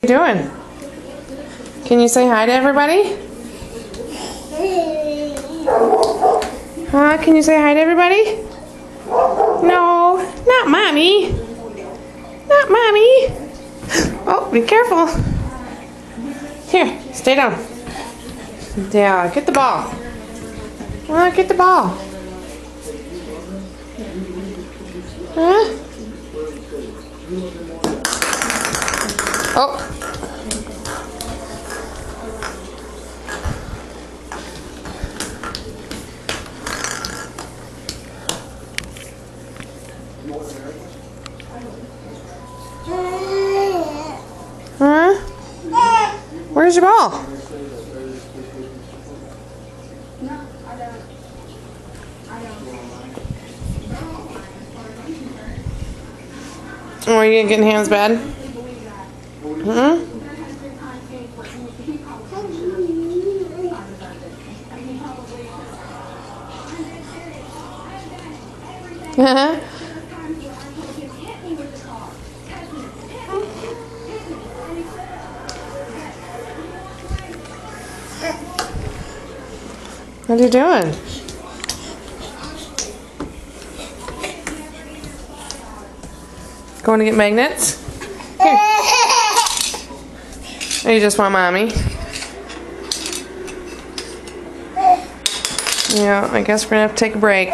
What are you doing? Can you say hi to everybody? Huh? Can you say hi to everybody? No, not mommy. Not mommy. Oh, be careful. Here, stay down. Yeah, get the ball. Get the ball. Huh? Oh. Huh? Where's your ball? No, I don't. Oh, are you gonna get in Ham's bed? Huh? What are you doing? Going to get magnets? Here. Or you just want mommy? Yeah, I guess we're gonna have to take a break.